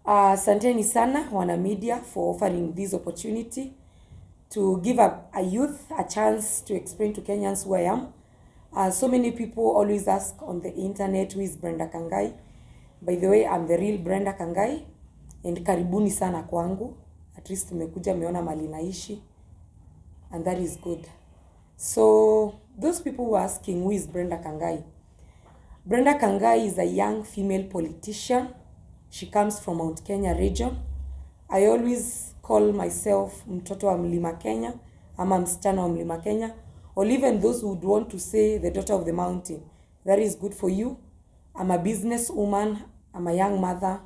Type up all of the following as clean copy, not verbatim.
Asanteni sana wana media for offering this opportunity to give a youth a chance to explain to Kenyans who I am. So many people always ask on the internet, who is Brenda Kangai? By the way, I'm the real Brenda Kangai, and karibuni sana kwangu. At least tumekuja meona mali naishi, and that is good. So those people who are asking, who is Brenda Kangai? Brenda Kangai is a young female politician. She comes from Mount Kenya region. I always call myself mtoto wa Mlima Kenya, ama msichana wa Mlima Kenya, or even those who would want to say the daughter of the mountain. That is good for you. I'm a business woman. I'm a young mother.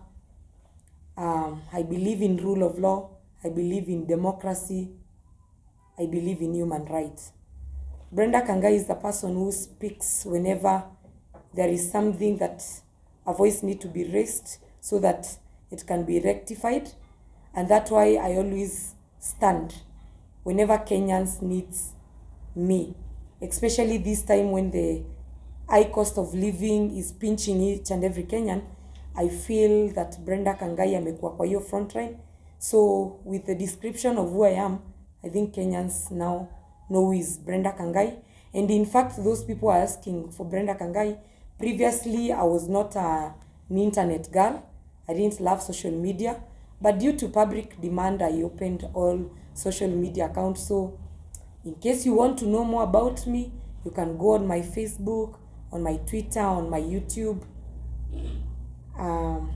I believe in rule of law. I believe in democracy. I believe in human rights. Brenda Kangai is the person who speaks whenever there is something that a voice needs to be raised so that it can be rectified. And that's why I always stand whenever Kenyans needs me, especially this time when the high cost of living is pinching each and every Kenyan. I feel that Brenda Kangai amekuwa kwa hiyo front line. So with the description of who I am, I think Kenyans now know who is Brenda Kangai. And in fact, those people are asking for Brenda Kangai. Previously, I was not an internet girl. I didn't love social media. But due to public demand, I opened all social media accounts. So in case you want to know more about me, you can go on my Facebook, on my Twitter, on my YouTube, and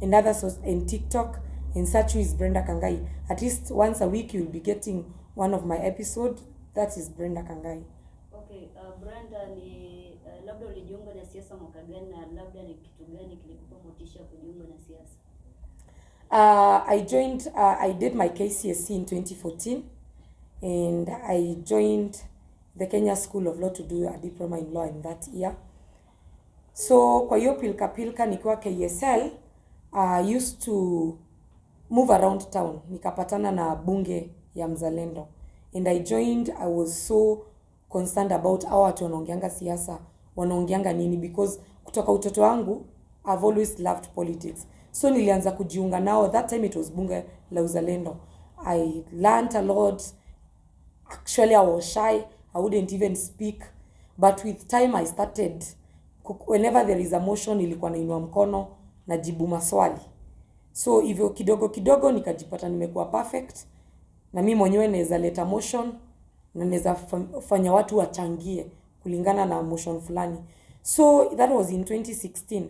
and TikTok, and search who is Brenda Kangai. At least once a week you'll be getting one of my episodes. That is Brenda Kangai. Okay, Brenda, ni labda ulijiunga na siasa mwaka gani na labda ni kitu gani kilikupa motisha kujiunga na siasa? I did my KCSE in 2014, and I joined the Kenya School of Law to do a diploma in law in that year. So kwa hiyo pilka nikiwa KSL, I used to move around town. Nikapatana na bunge ya Mzalendo, and I joined. I was so concerned about how watu wanaongeanga siasa, wanaongeanga nini, because kutoka utoto wangu I've always loved politics. So nilianza kujiunga nao. That time it was bunge la Uzalendo. I learned a lot. Actually, I was shy. I wouldn't even speak. But with time I started, whenever there is a motion, ilikuwa nainua mkono na jibu maswali. So hivyo kidogo kidogo nikajipata nimekuwa perfect, na mimi mwenyewe naweza leta motion na naweza fanya watu wachangie kulingana na motion fulani. So that was in 2016.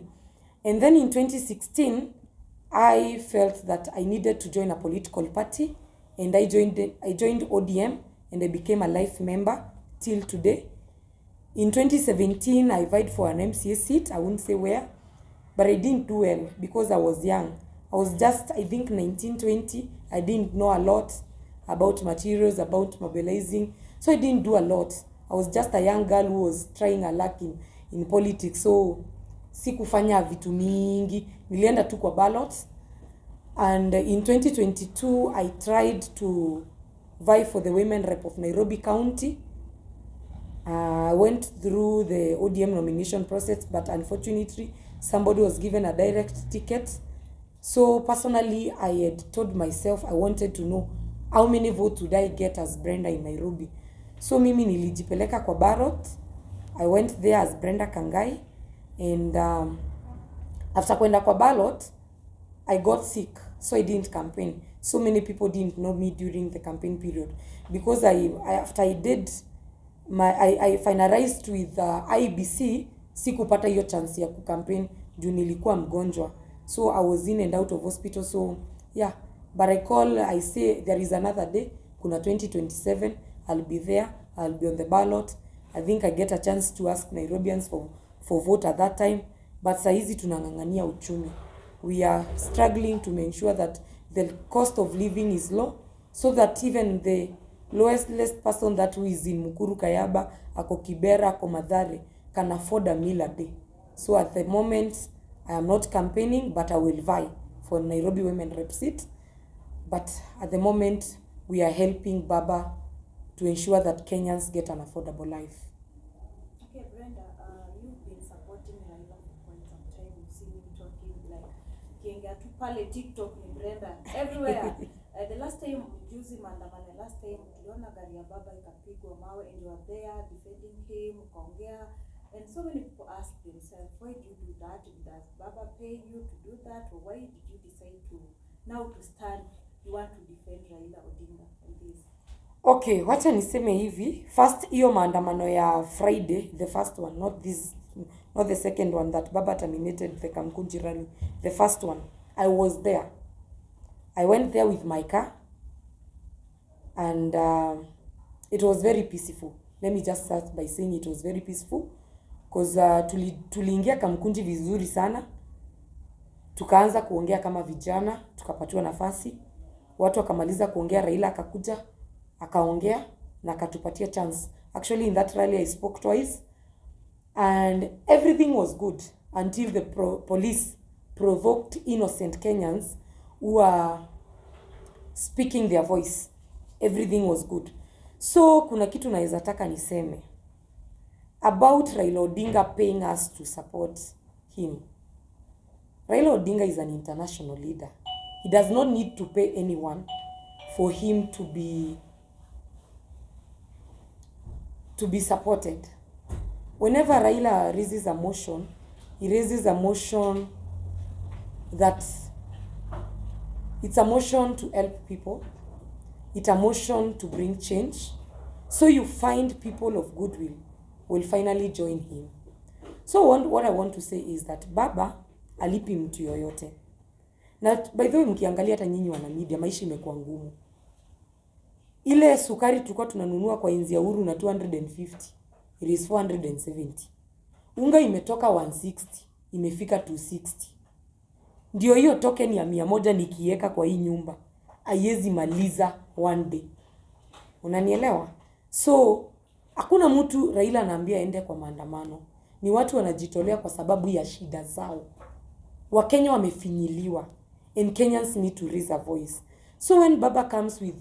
And then in 2016, I felt that I needed to join a political party, and I joined ODM, and I became a life member till today. In 2017, I vied for an MCA seat. I won't say where, but I didn't do well because I was young. I was just, I think, 19, 20. I didn't know a lot about materials, about mobilizing. So I didn't do a lot. I was just a young girl who was trying her luck in politics. So sikufanya vitu mingi. Nilienda tu kwa ballot. And in 2022, I tried to vie for the women rep of Nairobi County. I went through the ODM nomination process, but unfortunately, somebody was given a direct ticket. So personally, I had told myself I wanted to know how many votes would I get as Brenda in Nairobi. So mimi nilijipeleka kwa ballot. I went there as Brenda Kangai, and after kwenda kwa ballot, I got sick, so I didn't campaign. So many people didn't know me during the campaign period because after I did I finalized with IBC, sikupata hiyo chance ya kucampaign juu nilikuwa mgonjwa. So I was in and out of hospital. So yeah, but I say there is another day, kuna 2027, I'll be there, I'll be on the ballot. I think I get a chance to ask Nairobians for vote at that time. But saizi tunangangania uchumi. We are struggling to make sure that the cost of living is low, so that even the lowest person that who is in Mukuru Kayaba, ako Kibera, ako Mathare, can afford a meal a day. So at the moment, I am not campaigning, but I will vie for Nairobi Women Rep seat. But at the moment, we are helping Baba to ensure that Kenyans get an affordable life. Okay, Brenda, you've been supporting Raila for quite some time. You've seen him talking like Kenga pale TikTok ni Brenda everywhere. The last time juzi maandamano, last time tuliona gari ya baba ikapigwa mawe and you were there defending him, ukaongea, and so many people ask themselves, why did you do that? Does baba pay you to do that, or why did you decide to now to stand, you want to defend Raila Odinga and this? Okay, wacha niseme hivi. First, hiyo maandamano ya Friday, the first one, not the second one that baba terminated the Kamkunji rally. The first one, I was there. I went there with my car, and it was very peaceful. Let me just start by saying it was very peaceful, because tuliingia Kamkunji vizuri sana. Tukaanza kuongea kama vijana, tukapatiwa nafasi. Watu wakamaliza kuongea, Raila akakuja, akaongea na akatupatia chance. Actually in that rally I spoke twice, and everything was good until the police provoked innocent Kenyans who are speaking their voice. Everything was good. So kuna kitu naweza taka niseme about Raila Odinga paying us to support him. Raila Odinga is an international leader. He does not need to pay anyone for him to be supported. Whenever Raila raises a motion, he raises a motion that it's a motion to help people. It's a motion to bring change. So you find people of goodwill will finally join him. So what I want to say is that baba alipi mtu yoyote. Na by the way, mkiangalia hata nyinyi wana media, maisha imekuwa ngumu. Ile sukari tulikuwa tunanunua kwa enzi ya Uhuru na 250, it is 470. Unga imetoka 160, imefika 260. Ndio hiyo token ya 100 nikiweka kwa hii nyumba haiwezi maliza one day. Unanielewa? So hakuna mtu Raila anaambia aende kwa maandamano. Ni watu wanajitolea kwa sababu ya shida zao. Wakenya wamefinyiliwa, and Kenyans need to raise a voice. So when baba comes with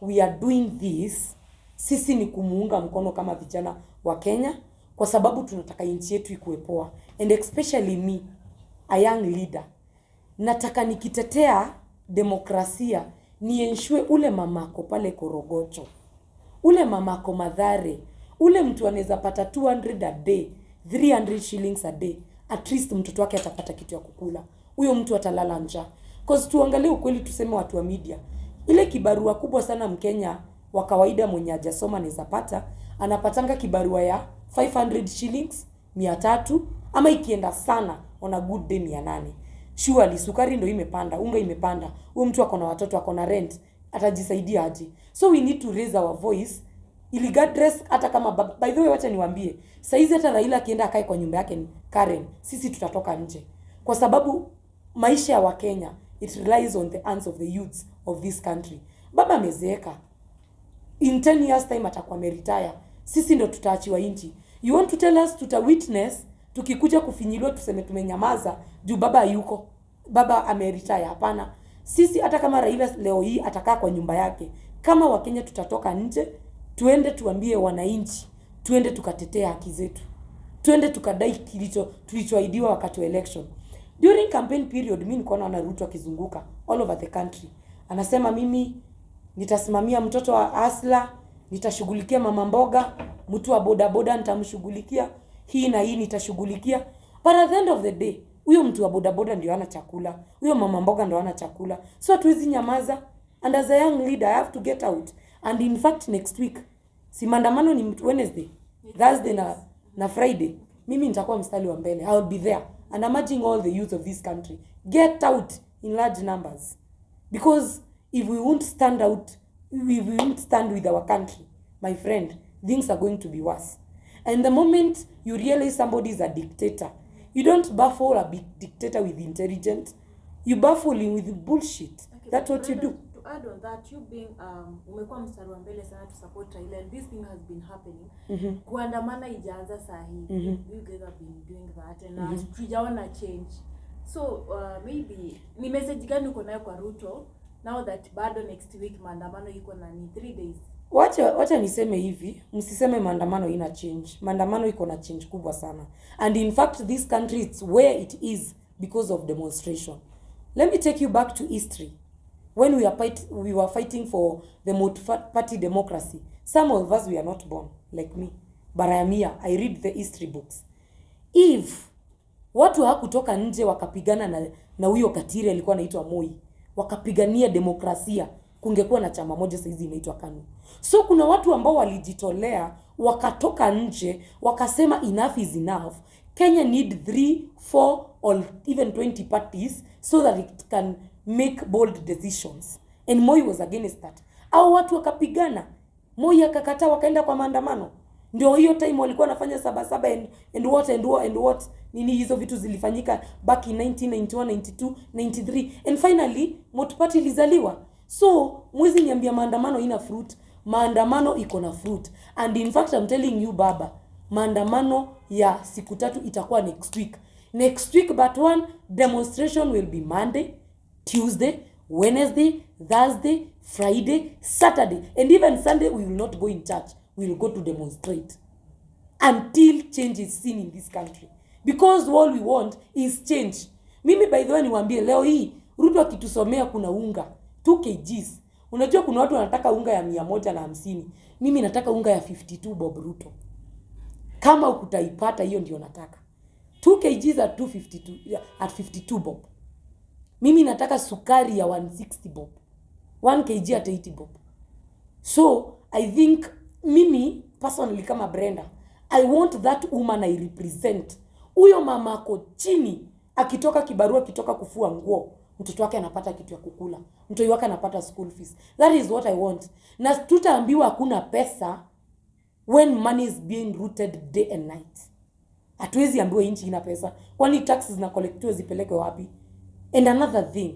we are doing this, sisi ni kumuunga mkono kama vijana wa Kenya, kwa sababu tunataka nchi yetu ikuwe poa. And especially me, a young leader, nataka nikitetea demokrasia ni ensure ule mamako pale Korogocho, ule mamako Madhare, ule mtu anaweza pata 200 a day, 300 shillings a day, at least mtoto wake atapata kitu ya kukula. Huyo mtu atalala njaa. Cause tuangalie ukweli, tuseme watu wa media, ile kibarua kubwa sana Mkenya wa kawaida mwenye hajasoma anaweza pata, anapatanga kibarua ya 500 shillings, 300, ama ikienda sana on a good day 800. Surely sukari ndio imepanda, unga imepanda. Huyo mtu ako na watoto, ako na rent, atajisaidia aje? So we need to raise our voice. Regardless, hata kama by the way, wacha niwaambie, saizi hata Raila akienda akae kwa nyumba yake Karen, sisi tutatoka nje. Kwa sababu maisha ya Wakenya, it relies on the hands of the youths of this country. Baba amezeeka. In 10 years time atakuwa retire. Sisi ndo tutaachiwa nchi. You want to tell us witness tukikuja kufinyiliwa tuseme tumenyamaza juu baba yuko, baba ameretire? Hapana. Sisi hata kama Raila leo hii atakaa kwa nyumba yake, kama Wakenya tutatoka nje, tuende tuambie wananchi, tuende tukatetea haki zetu, tuende tukadai tulichoahidiwa wakati wa election. During campaign period, mimi niko naona Ruto akizunguka all over the country, anasema mimi nitasimamia mtoto wa Asla, nitashughulikia mama mboga, mtu wa boda boda nitamshughulikia, hii na hii nitashughulikia. But at the end of the day, huyo mtu wa boda boda ndio hana chakula, huyo mama mboga ndio hana chakula. So hatuwezi nyamaza, and as a young leader I have to get out. And in fact next week, si maandamano ni Wednesday, Thursday na Friday, mimi nitakuwa mstari wa mbele. I will be there, and I'm urging all the youth of this country, get out in large numbers, because if we won't stand out, we won't stand with our country, my friend, things are going to be worse. And the moment you realize somebody is a dictator, you don't baffle a big dictator with intelligence, you baffle him with bullshit. Okay, that's what you do. To add on that, you being umekuwa mstari wa mbele sana to support Raila, and this thing has been happening. Kuandamana ijaanza sahi. You guys have been doing that, and tujaona change. So maybe ni message gani uko nayo kwa Ruto now that bado next week maandamano iko na ni 3 days? Wacha niseme hivi, msiseme maandamano ina change. Maandamano iko na change kubwa sana. And in fact this country, it's where it is because of demonstration. Let me take you back to history. When we were fighting for the multi-party democracy, some of us we are not born, like me. But I am here. I read the history books. If watu hawakutoka nje wakapigana na huyo katiri alikuwa anaitwa Moi, wakapigania demokrasia, kungekuwa na chama moja saizi inaitwa KANU. So kuna watu ambao walijitolea, wakatoka nje, wakasema enough is enough. Kenya need 3, 4 or even 20 parties so that it can make bold decisions. And Moi was against that. Au watu wakapigana, Moi akakataa, wakaenda kwa maandamano. Ndio hiyo time walikuwa wanafanya sabasaba and what nini hizo vitu zilifanyika back in 1991, 92, 93 and finally multi-party ilizaliwa. So mwezi niambia maandamano ina fruit, maandamano iko na fruit. And in fact I'm telling you baba, maandamano ya siku 3 itakuwa next week. Next week but one demonstration will be Monday, Tuesday, Wednesday, Thursday, Friday, Saturday, and even Sunday we will not go in church. We will go to demonstrate until change is seen in this country, because all we want is change. Mimi by the way niwaambie leo hii Ruto akitusomea kuna unga 2 kgs. Unajua kuna watu wanataka unga ya 150. Mimi nataka unga ya 52 bob Ruto. Kama ukutaipata hiyo ndio nataka. 2 kgs at 252 at 52 bob. Mimi nataka sukari ya 160 bob. 1 kg at 80 bob. So I think mimi personally kama Brenda, I want that woman I represent. Huyo mama ako chini, akitoka kibarua, akitoka kufua nguo, mtoto wake anapata kitu ya kukula, mtoto wake anapata school fees. That is what I want. Na tutaambiwa hakuna pesa when money is being rooted day and night. Hatuwezi ambiwa nchi ina pesa. Kwani taxes na collectiwa zipelekwe wapi? And another thing,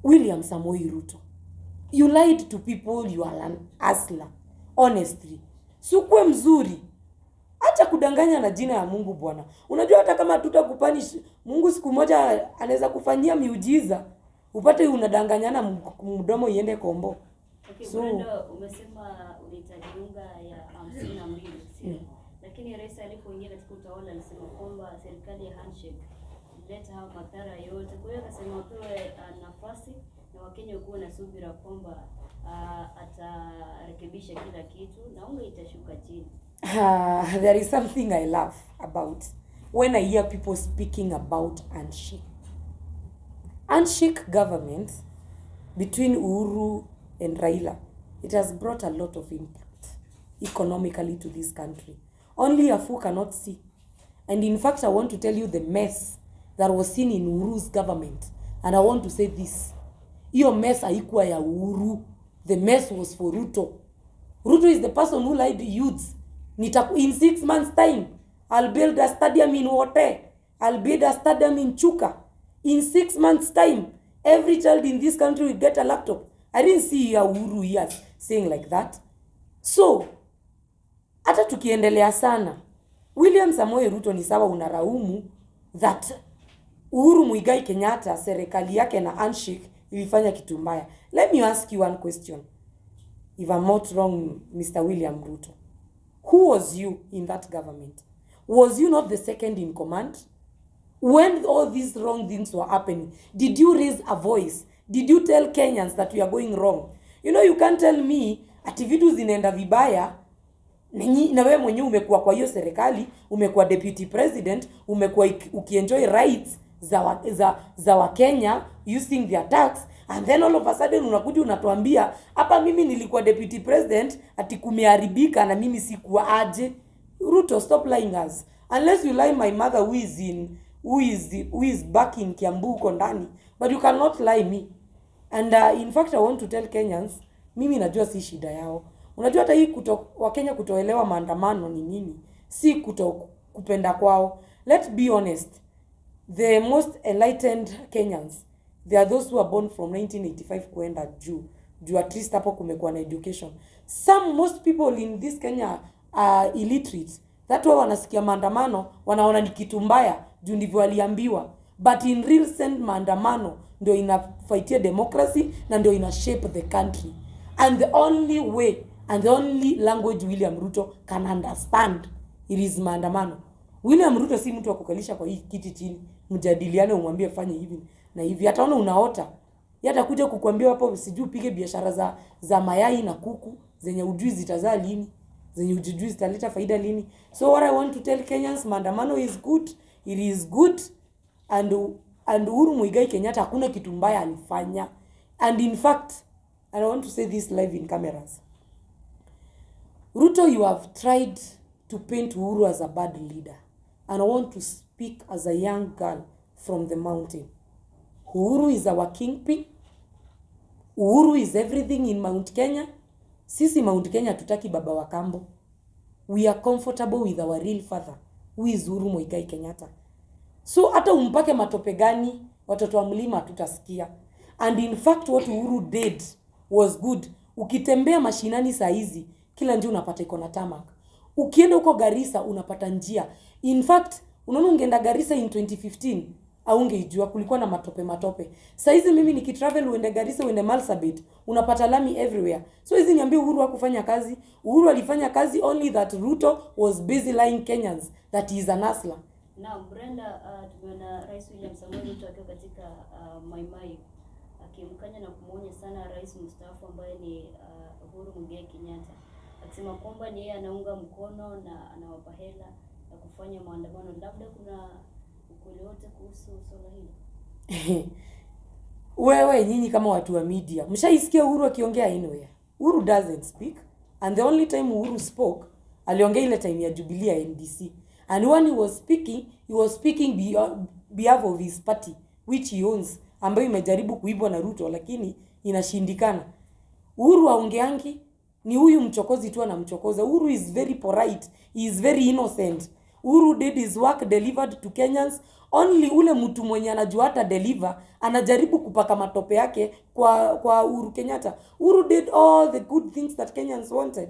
William Samoei Ruto, you lied to people, you are an hustler. Honestly. Sikuwe mzuri. Acha kudanganya na jina ya Mungu bwana. Unajua hata kama tutakupanish, Mungu siku moja anaweza kufanyia miujiza. Upate unadanganyana mdomo iende kombo. Okay, so Brenda, umesema unahitaji unga ya 52. Lakini rais alipoingia katika utawala alisema kwamba serikali ya handshake ileta hao madhara yote. Kwa hiyo akasema wapewe nafasi na Wakenya wakuwe na subira kwamba atarekebisha kila kitu na unga itashuka chini. There is something I love about when I hear people speaking about handshake. Handshake government between Uhuru and Raila, it has brought a lot of impact economically to this country. Only a fool cannot see. And in fact, I want to tell you the mess that was seen in Uhuru's government. And I want to say this. Iyo mess haikuwa ya Uhuru. The mess was for Ruto. Ruto is the person who lied to youths. In 6 months' time, I'll build a stadium in Wote. I'll build a stadium in Chuka. In 6 months' time, every child in this country will get a laptop. I didn't see Uhuru here saying like that. So, hata tukiendelea sana, William Samoei Ruto ni sawa unaraumu that Uhuru Muigai Kenyatta serikali yake na handshake ilifanya kitu mbaya. Let me ask you one question. If I'm not wrong, Mr. William Ruto, who was you in that government? Was you not the second in command? When all these wrong things were happening, did you raise a voice? Did you tell Kenyans that we are going wrong? You know, you can't tell me ati vitu zinaenda vibaya na wewe mwenyewe umekuwa kwa hiyo serikali, umekuwa deputy president, umekuwa ukienjoy rights za wa Kenya using their tax, and then all of a sudden unakuja unatuambia hapa mimi nilikuwa deputy president ati kumeharibika na mimi sikuwa aje. Ruto, stop lying us. Unless you lie my mother who is back in Kiambu uko ndani, but you cannot lie me. And in fact I want to tell Kenyans, mimi najua si shida yao. Unajua hata hii Wakenya kutoelewa maandamano ni nini, si kupenda kwao. Let's be honest. The most enlightened Kenyans, they are those who are born from 1985 kuenda juu at least hapo kumekuwa na education. Most people in this Kenya are illiterate. That why wanasikia maandamano wanaona ni kitu mbaya juu ndivyo waliambiwa. But in real sense maandamano ndio inafaitia democracy na ndio ina shape the country. And the only way and the only language William Ruto can understand, it is maandamano. William Ruto si mtu wa kukalisha kwa hii kiti chini. mjadiliane, umwambie fanye hivi na hivi, ataona unaota. Yeye atakuja kukuambia hapo sijui upige biashara za mayai na kuku zenye ujui zitazaa lini, zenye ujui zitaleta faida lini. So what I want to tell Kenyans, maandamano is good, it is good, and Uhuru Muigai Kenyatta hakuna kitu mbaya alifanya. And in fact, and I want to say this live in cameras, Ruto, you have tried to paint Uhuru as a bad leader, and I want to speak as a young girl from the mountain. Uhuru is our kingpin. Uhuru is everything in Mount Kenya. Sisi Mount Kenya tutaki baba wa kambo. We are comfortable with our real father, who is Uhuru Muigai Kenyatta. So hata umpake matope gani, watoto wa mlima tutasikia. And in fact what Uhuru did was good. Ukitembea mashinani saa hizi, kila njia unapata iko na tarmac. Ukienda huko Garissa unapata njia. In fact, unaona ungeenda Garissa in 2015, haungeijua kulikuwa na matope. Saa hizi mimi nikitravel uende Garissa uende Marsabit, unapata lami everywhere. So hizi niambie Uhuru hakufanya kazi. Uhuru alifanya kazi, only that Ruto was busy lying Kenyans that he is an hustler. Now Brenda, tumeona Rais William Samoei Ruto akiwa katika Maimai akimkanya na kumuonya sana rais mstaafu ambaye ni Uhuru Muigai Kenyatta, akisema kwamba ni yeye anaunga mkono na anawapa hela ya kufanya maandamano. Labda kuna ukweli wote kuhusu swala hili? Wewe nyinyi kama watu wa media, mshaisikia Uhuru akiongea anywhere? Uhuru doesn't speak, and the only time Uhuru spoke, aliongea ile time ya Jubilee NDC. And when he was speaking behalf of his party, which he owns, ambayo imejaribu kuibwa na Ruto, lakini inashindikana. Uhuru aongeangi, ni huyu mchokozi tu anamchokoza. Uhuru is very polite, he is very innocent. Uhuru did his work, delivered to Kenyans. Only ule mtu mwenye anajua hata deliver, anajaribu kupaka matope yake kwa Uhuru Kenyatta. Uhuru did all the good things that Kenyans wanted.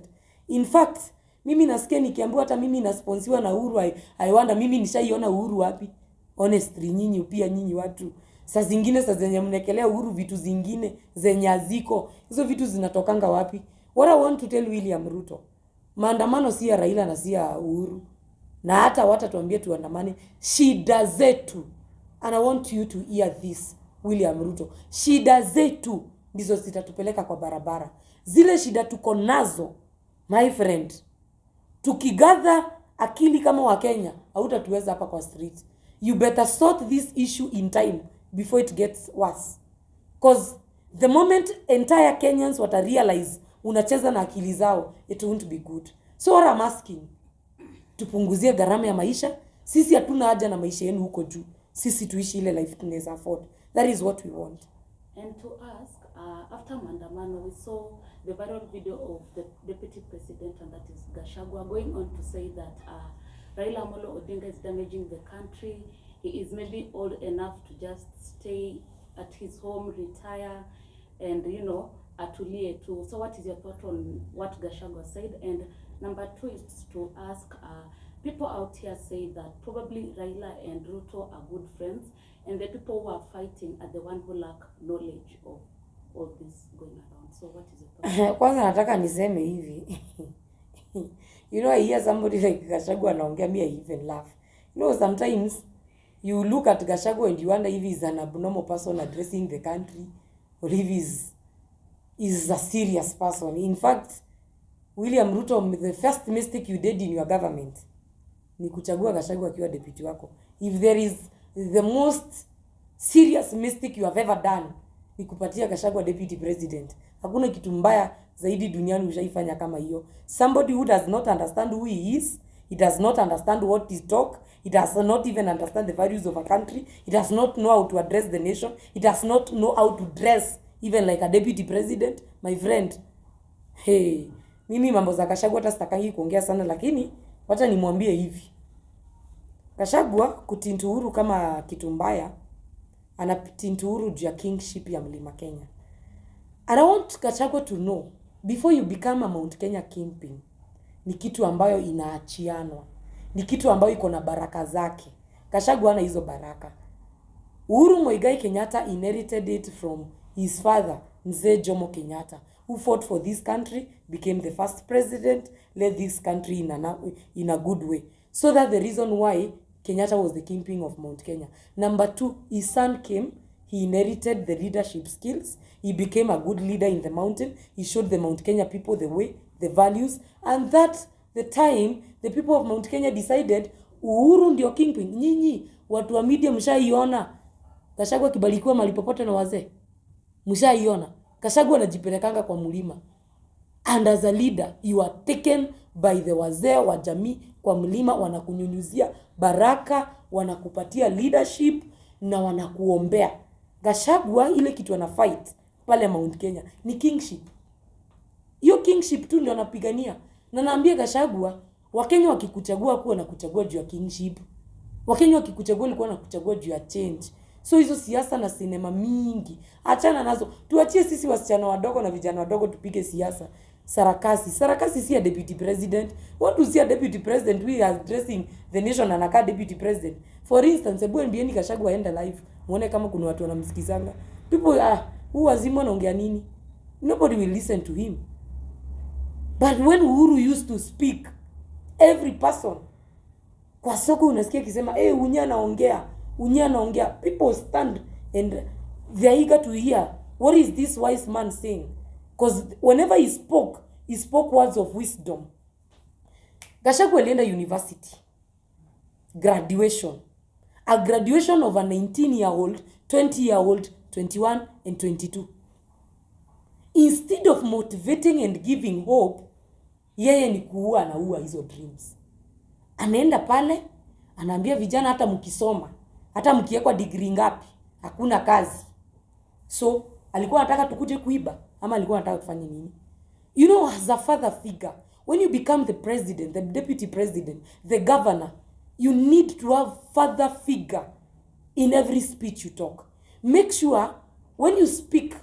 In fact, mimi nasikia nikiambiwa hata mimi nasponsiwa na Uhuru, I wonder mimi nishaiona Uhuru wapi? Honestly, nyinyi watu. Saa zingine saa zenye mnekelea Uhuru vitu zingine zenye aziko. Hizo vitu zinatokanga wapi? What I want to tell William Ruto, maandamano si ya Raila na si ya Uhuru. Na hata watatuambia tuandamane, shida zetu. And I want you to hear this, William Ruto. Shida zetu ndizo zitatupeleka kwa barabara. Zile shida tuko nazo, my friend, tukigather akili kama wa Kenya, hautatuweza hapa kwa street. You better sort this issue in time before it gets worse. Because the moment entire Kenyans wata realize unacheza na akili zao, it won't be good. So what I'm asking, tupunguzie gharama ya maisha. Sisi hatuna haja na maisha yenu huko juu. Sisi tuishi ile life tunaweza afford. That is what we want. And to ask, after Mandamano, we saw the viral video of the Deputy President, and that is Gachagua, going on to say that Raila Amolo Odinga is damaging the country. He is maybe old enough to just stay at his home, retire, and, atulie too. So what is your thought on what Gachagua said? And number two is to ask, people out here say that probably Raila and Ruto are good friends, and the people who are fighting are the one who lack knowledge of all this going around. So what is your thought? Kwanza nataka niseme hivi. I hear somebody like Gachagua anaongea, me I even laugh. Sometimes you look at Gachagua and you wonder if he's an abnormal person addressing the country, or if he's a serious person. In fact, William Ruto, the first mistake you did in your government ni kuchagua Gachagua akiwa deputy wako. If there is the most serious mistake you have ever done, ni kupatia Gachagua deputy president. Hakuna kitu mbaya zaidi duniani ushaifanya kama hiyo. Somebody who does not understand who he is, he does not understand what he talk, he does not even understand the values of a country, he does not know how to address the nation, he does not know how to dress even like a deputy president. My friend, hey, mimi mambo za Gachagua hata sitakangi kuongea sana, lakini wacha nimwambie hivi. Gachagua kutintu Uhuru kama kitu mbaya, anatintu Uhuru juu ya kingship ya Mlima Kenya. And I want Gachagua to know, before you become a Mount Kenya kingpin, ni kitu ambayo inaachianwa. Ni kitu ambayo iko na baraka zake. Gachagua ana hizo baraka. Uhuru Muigai Kenyatta inherited it from his father, Mzee Jomo Kenyatta, who fought for this country, became the first president, led this country in a good way. So that the reason why Kenyatta was the kingpin of Mount Kenya. Number 2, his son came. He inherited the leadership skills. He became a good leader in the mountain. He showed the Mount Kenya people the way, the values. And that the time, the people of Mount Kenya decided, Uhuru ndio kingpin. Nyinyi, watu wa media mshaiona. Gachagua kibarikiwa mahali popote na wazee. Mshaiona. Gachagua anajipelekanga kwa mlima. And as a leader, you are taken by the wazee wa jamii kwa mlima, wanakunyunyuzia baraka, wanakupatia leadership na wanakuombea. Gachagua ile kitu ana fight pale Mount Kenya ni kingship. Hiyo kingship tu ndio anapigania. Na naambia Gachagua, Wakenya wakikuchagua kuwa na kuchagua juu ya kingship. Wakenya wakikuchagua ilikuwa na kuchagua juu ya change. So hizo siasa na sinema mingi, achana nazo. Tuachie sisi wasichana wadogo na vijana wadogo tupige siasa. Sarakasi si a deputy president. What to see a deputy president we are addressing the nation anakaa deputy president. For instance, ebu NBN Gachagua aende live. Muone kama kuna watu wanamsikizanga. People who wazima naongea nini? Nobody will listen to him. But when Uhuru used to speak, every person kwa soko unasikia akisema Unya anaongea, people stand and they are eager to hear what is this wise man saying, because whenever he spoke words of wisdom. Gachagua alienda university graduation, a graduation of a 19-year-old, 20-year-old, 21 and 22. Instead of motivating and giving hope, yeye ni kuua na ua hizo dreams. Anaenda pale, anaambia vijana hata mkisoma, hata mkiekwa degree ngapi, hakuna kazi. So, alikuwa anataka tukuje kuiba, ama alikuwa anataka kufanya nini? You know, as a father figure, when you become the president, the deputy president, the governor, you need to have father figure in every speech you talk. Make sure, when you speak,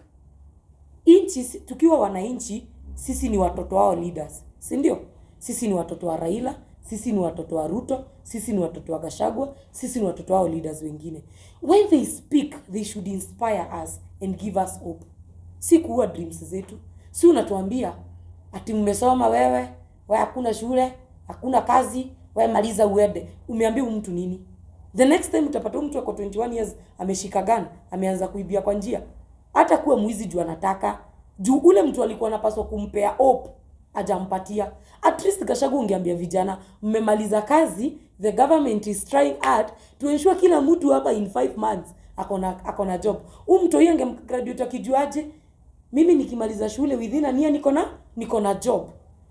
tukiwa wananchi, sisi ni watoto wao leaders. Si ndio? Sisi ni watoto wa Raila, sisi ni watoto wa Ruto, sisi ni watoto wa Gachagua, sisi ni watoto wao leaders wengine. When they speak, they should inspire us and give us hope. Si kuua dreams zetu. Si unatuambia ati mmesoma wewe hakuna shule, hakuna kazi, wewe maliza uende. Umeambia mtu nini? The next time utapata mtu ako 21 years ameshika gun, ameanza kuibia kwa njia. Hata kuwa mwizi juu anataka, juu ule mtu alikuwa anapaswa kumpea hope, ajampatia. At least Gachagua ungeambia vijana, mmemaliza kazi, the government is trying hard to ensure kila mtu hapa in 5 months akona job. Mtu yeye angegraduate akijuaje, mimi nikimaliza shule within a year niko na job.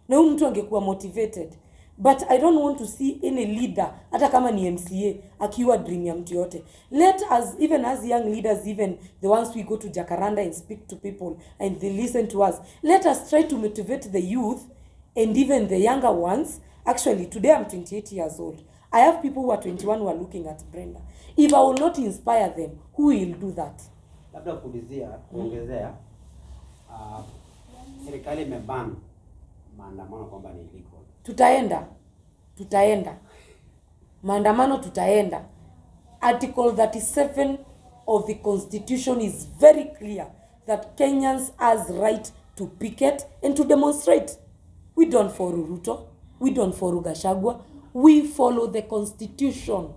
Na mtu angekuwa motivated. But I don't want to see any leader, hata kama ni MCA, akiwa dream ya mtu yote. Let us, even as young leaders, even the ones we go to Jacaranda and speak to people and they listen to us, let us try to motivate the youth and even the younger ones. Actually, today I'm 28 years old. I have people who are 21 who are looking at Brenda. If I will not inspire them, who will do that? Labda kuongezea, serikali imeban maandamano kwamba ni illegal. Tutaenda. Maandamano tutaenda. Article 37 of the Constitution is very clear that Kenyans has right to picket and to demonstrate. We don't follow Ruto. We don't follow Gachagua. We follow the Constitution.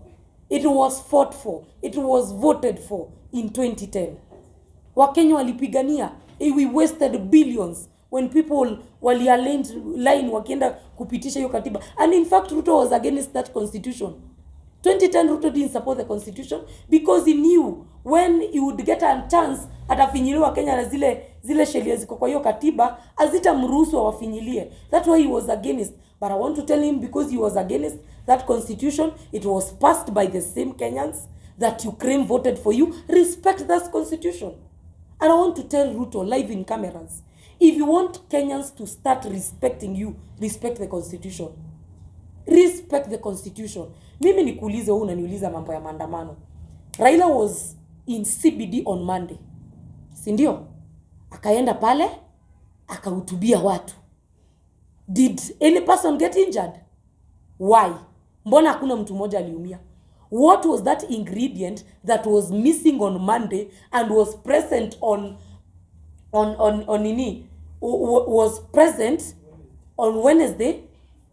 It was fought for. It was voted for in 2010. Wakenya walipigania. We wasted billions when people wali line wakienda kupitisha hiyo katiba. And in fact, Ruto was against that constitution. 2010, Ruto didn't support the constitution because he knew when he would get a chance atafinyiliwa Kenya na zile sheria ziko kwa hiyo katiba azitamruhusu wafinyilie. That's why he was against. But I want to tell him, because he was against that constitution, it was passed by the same Kenyans that Ukraine voted for you. Respect that constitution. And I want to tell Ruto live in cameras, if you want Kenyans to start respecting you, respect the constitution. Respect the constitution. Mimi nikuulize wewe unaniuliza mambo ya maandamano. Raila was in CBD on Monday. Si ndio? Akaenda pale, akahutubia watu. Did any person get injured? Why? Mbona hakuna mtu mmoja aliumia? What was that ingredient that was missing on Monday and was present on was present on Wednesday,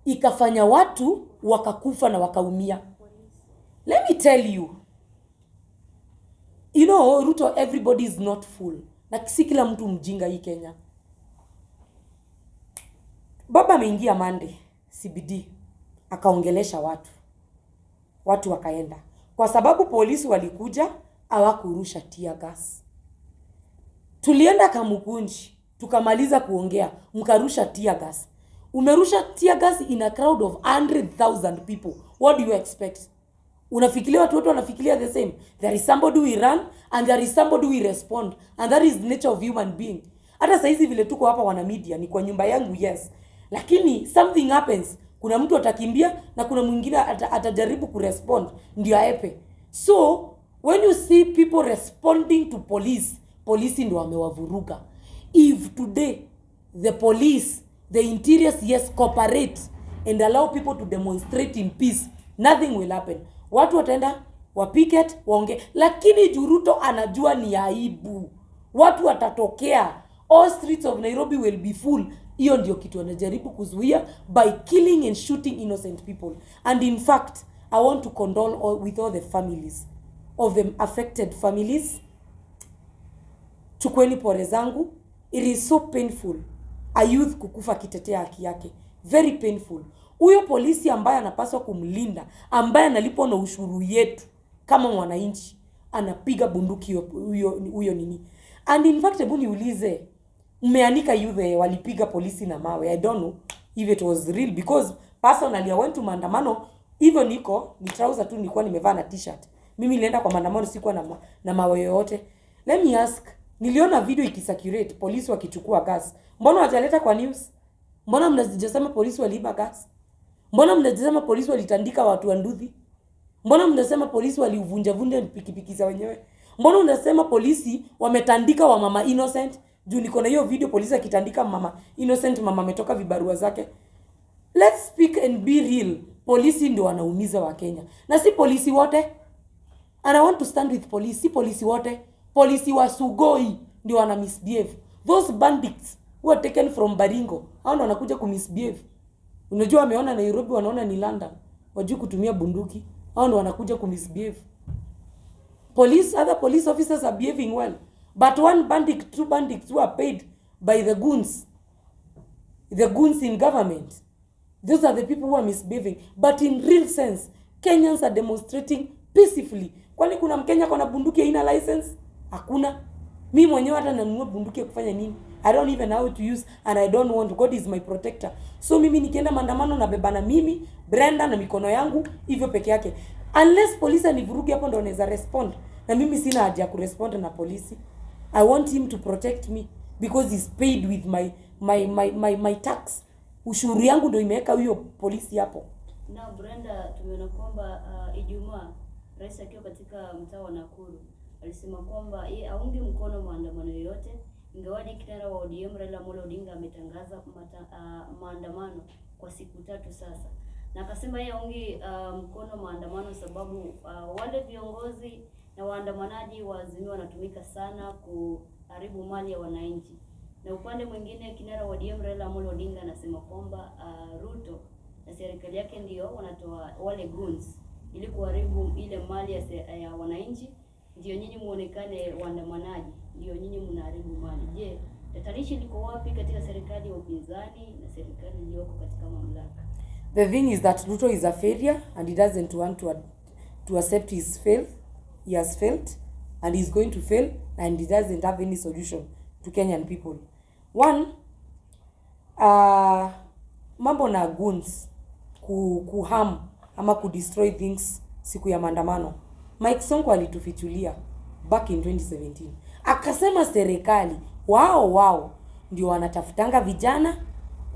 ikafanya watu wakakufa na wakaumia? Let me tell you, you know, Ruto, everybody is not full. Na si kila mtu mjinga hii Kenya. Baba ameingia Monday CBD akaongelesha watu wakaenda, kwa sababu polisi walikuja hawakurusha tear gas. Tulienda Kamukunji tukamaliza kuongea, mkarusha tear gas. Umerusha tear gas in a crowd of 100,000 people. What do you expect? Unafikiria watu wote wanafikiria the same? There is somebody we run and there is somebody we respond, and that is the nature of human being. Hata saizi vile tuko hapa wana media ni kwa nyumba yangu, yes, lakini something happens, kuna mtu atakimbia na kuna mwingine atajaribu kurespond ndio aepe. So when you see people responding to police ndio wamewavuruga. If today the police, the interiors, yes, cooperate and allow people to demonstrate in peace, nothing will happen. Watu wataenda wapicket waonge, lakini Ruto anajua ni aibu. Watu watatokea, all streets of Nairobi will be full. Hiyo ndio kitu anajaribu kuzuia by killing and shooting innocent people. And in fact, I want to condole with all the families of the affected families. Chukweni pole zangu. It is so painful a youth kukufa kitetea haki yake. Very painful. Huyo polisi ambaye anapaswa kumlinda, ambaye analipwa na ushuru yetu kama mwananchi, anapiga bunduki huyo nini. And in fact, hebu niulize, mmeanika youth walipiga polisi na mawe. I don't know if it was real, because personally I went to maandamano, hivyo ni trouser tu nilikuwa nimevaa na t-shirt. Mimi nilienda kwa maandamano sikuwa na mawe yoyote. Let me ask, niliona video ikisacurate polisi wakichukua gas. Mbona wajaleta kwa news? Mbona mnasema polisi waliiba gas? Mbona mnasema polisi walitandika watu wanduthi? Mbona mnasema polisi waliuvunja pikipiki za wenyewe? Mbona unasema polisi wametandika wa mama innocent? Juu niko na hiyo video polisi akitandika mama innocent, mama ametoka vibarua zake. Let's speak and be real. Polisi ndio wanaumiza wa Kenya. Na si polisi wote. And I want to stand with police. Si polisi wote. Polisi wa Sugoi ndio wana misbehave. Those bandits who are taken from Baringo, hao ndio wanakuja kumisbehave. Unajua wameona Nairobi, wanaona ni London, wajui kutumia bunduki, hao ndio wanakuja kumisbehave. Other police officers are behaving well, but one bandit, two bandits who are paid by the goons in government, those are the people who are misbehaving. But in real sense, Kenyans are demonstrating peacefully. Kwani kuna Mkenya kwa na bunduki haina license? Hakuna. Mimi mwenyewe hata nanunua bunduki kufanya nini? I don't even know how to use, and I don't want. God is my protector. So mimi nikienda maandamano na bebana mimi, Brenda na mikono yangu hivyo peke yake. Unless polisi anivurugi hapo ndo naweza respond. Na mimi sina haja ya kurespond na polisi. I want him to protect me because he's paid with my tax. Ushuru yangu ndo imeweka huyo polisi hapo. Na Brenda, tumeona kwamba Ijumaa rais akiwa katika mtaa wa Nakuru alisema kwamba yeye aungi mkono maandamano yoyote, ingawaje kinara wa ODM Raila Amolo Odinga ametangaza maandamano kwa siku 3 sasa. Na akasema yeye aungi mkono maandamano sababu wale viongozi na waandamanaji wa Azimio wanatumika sana kuharibu mali ya wananchi. Na upande mwingine kinara wa ODM Raila Amolo Odinga anasema kwamba Ruto na serikali yake ndio wanatoa wale goons ili kuharibu ile mali ya wananchi. Ndio nyinyi muonekane waandamanaji, ndio nyinyi mnaharibu mali. Je, tatanishi liko wapi katika serikali ya upinzani na serikali iliyoko katika mamlaka? The thing is that Ruto is a failure and he doesn't want to accept his fail. He has failed and he's going to fail, and he doesn't have any solution to Kenyan people. One, mambo na goons kuharm ama kudestroy things siku ya maandamano. Mike Sonko alitufichulia back in 2017. Akasema serikali wao ndio wanatafutanga vijana,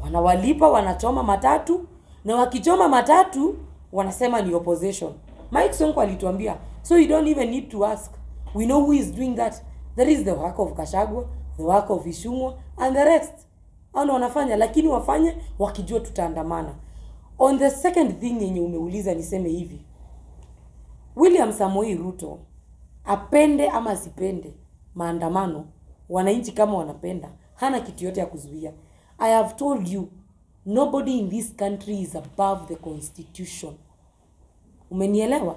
wanawalipa, wanachoma matatu, na wakichoma matatu wanasema ni opposition. Mike Sonko alituambia, so you don't even need to ask. We know who is doing that. That is the work of Gachagua, the work of Ishungwa and the rest. Ano wanafanya, lakini wafanye wakijua tutaandamana. On the second thing yenye umeuliza niseme hivi. William Samoei Ruto, apende ama asipende maandamano, wananchi kama wanapenda, hana kitu yote ya kuzuia. I have told you, nobody in this country is above the constitution. Umenielewa?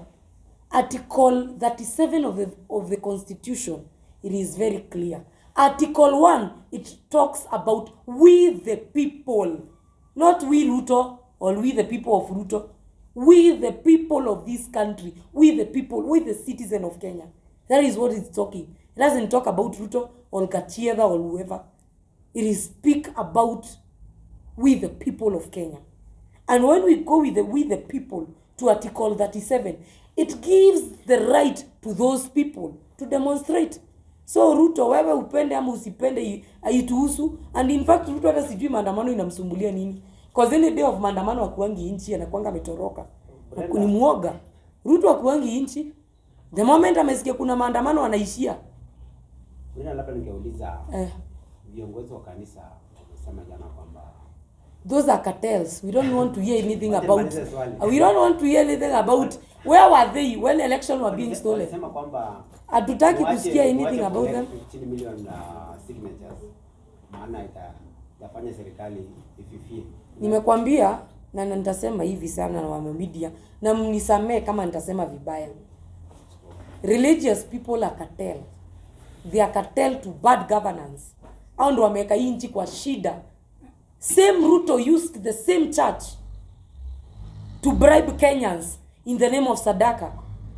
Article 37 of the Constitution, it is very clear. Article 1, it talks about we the people, not we Ruto or we the people of Ruto. We the people of this country, we the people, we the citizen of Kenya. That is what it's talking. It doesn't talk about Ruto or Gachagua or whoever. It is speak about we the people of Kenya. And when we go with the we the people to Article 37, it gives the right to those people to demonstrate. So Ruto, wewe upende ama usipende haituhusu. And in fact Ruto hata sijui maandamano inamsumbulia nini. Cause any day of maandamano akuangi inchi anakuanga ametoroka. Ni muoga. Ruto akuangi inchi. The moment amesikia kuna maandamano anaishia. Mimi labda ningeuliza viongozi wa kanisa wamesema jana kwamba those are cartels. We don't want to hear anything about. We don't want to hear anything about where were they when election were being stolen. Wamesema kwamba hatutaki kusikia anything about them. 15 million signatures. Maana itafanya serikali ififie. Nimekwambia na nitasema hivi sana na media na mnisamee kama nitasema vibaya. Religious people are cartel. They are cartel to bad governance. Hao ndio wameka inchi kwa shida. Same Ruto used the same church to bribe Kenyans in the name of sadaka.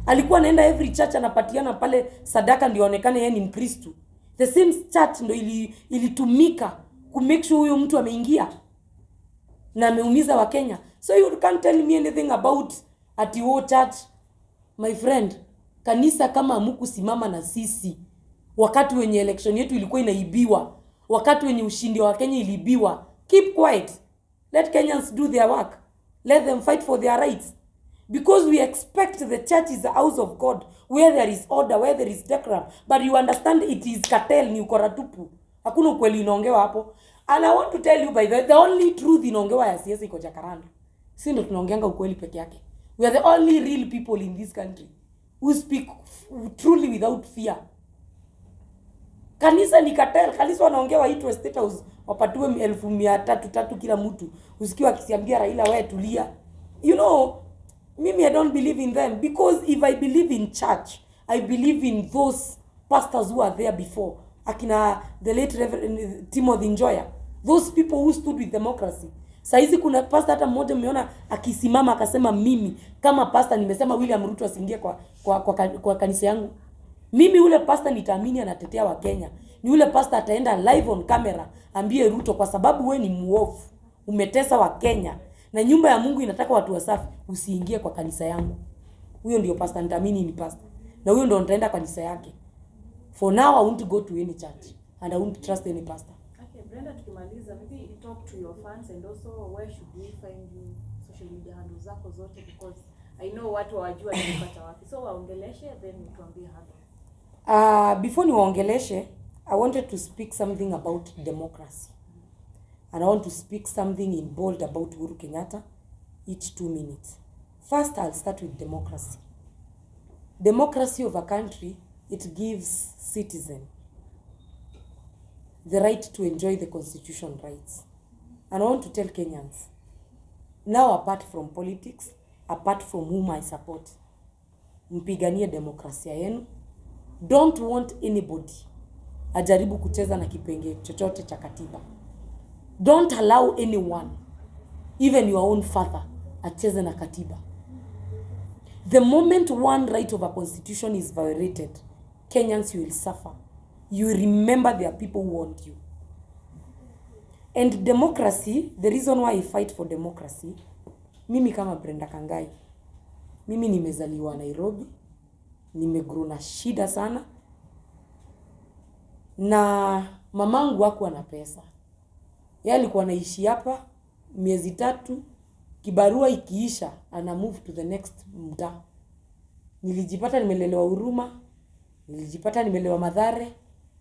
Alikuwa anaenda every church anapatiana pale sadaka ndio aonekane yeye ni Mkristo. The same church ndio ilitumika ku make sure huyo mtu ameingia na ameumiza wa Kenya. So you can't tell me anything about ati church. My friend, kanisa kama hamkusimama na sisi wakati wenye election yetu ilikuwa inaibiwa, wakati wenye ushindi wa Kenya ilibiwa, keep quiet. Let Kenyans do their work. Let them fight for their rights. Because we expect the church is the house of God, where there is order, where there is decorum. But you understand it is cartel, ni ukora tupu. Hakuna ukweli inaongewa hapo. And I want to tell you by the only truth inaongewa ya siasa iko Jakaranda. Si ndio tunaongeanga ukweli peke yake. We are the only real people in this country who speak truly without fear. Kanisa ni cartel. Kanisa wanaongewa itwe state house wapatiwe 1,300 kila mtu. Usikiwa akisiambia Raila wewe tulia. You know, mimi I don't believe in them because if I believe in church, I believe in those pastors who are there before. Akina the late Reverend Timothy Njoya. Those people who stood with democracy. Saizi kuna pastor hata mmoja umeona akisimama akasema mimi kama pastor nimesema William Ruto asiingie kwa kanisa yangu. Mimi ule pastor nitaamini anatetea wa Kenya. Ni ule pastor ataenda live on camera ambie Ruto kwa sababu we ni muovu. Umetesa wa Kenya na nyumba ya Mungu inataka watu wasafi, usiingie kwa kanisa yangu. Huyo ndio pastor nitaamini ni pastor. Na huyo ndio nitaenda kanisa yake. For now I won't go to any church and I won't trust any pastor. Okay, Brenda, tukimaliza, maybe you talk to your fans and also where should we find you, social media handles zako zote, because I know watu wajua nipata wapi. So waongeleshe then tuambie hapo. Before niwaongeleshe, I wanted to speak something about democracy. And I want to speak something in bold about Uhuru Kenyatta, each 2 minutes. First, I'll start with democracy. Democracy of a country, it gives citizens the right to enjoy the constitution rights. And I want to tell Kenyans, now apart from politics, apart from whom I support, mpiganie demokrasia yenu. Don't want anybody ajaribu kucheza na kipenge chochote cha katiba. Don't allow anyone, even your own father, acheze na katiba. The moment one right of a constitution is violated, Kenyans, you will suffer. You will remember there are people who want you. And democracy, the reason why I fight for democracy, mimi kama Brenda Kangai, mimi nimezaliwa Nairobi, nimegrow na shida sana, na mamangu hakuwa na pesa. Yeye alikuwa anaishi hapa miezi 3, kibarua ikiisha ana move to the next mtaa. Nilijipata nimelelewa Huruma, nilijipata nimelelewa Mathare,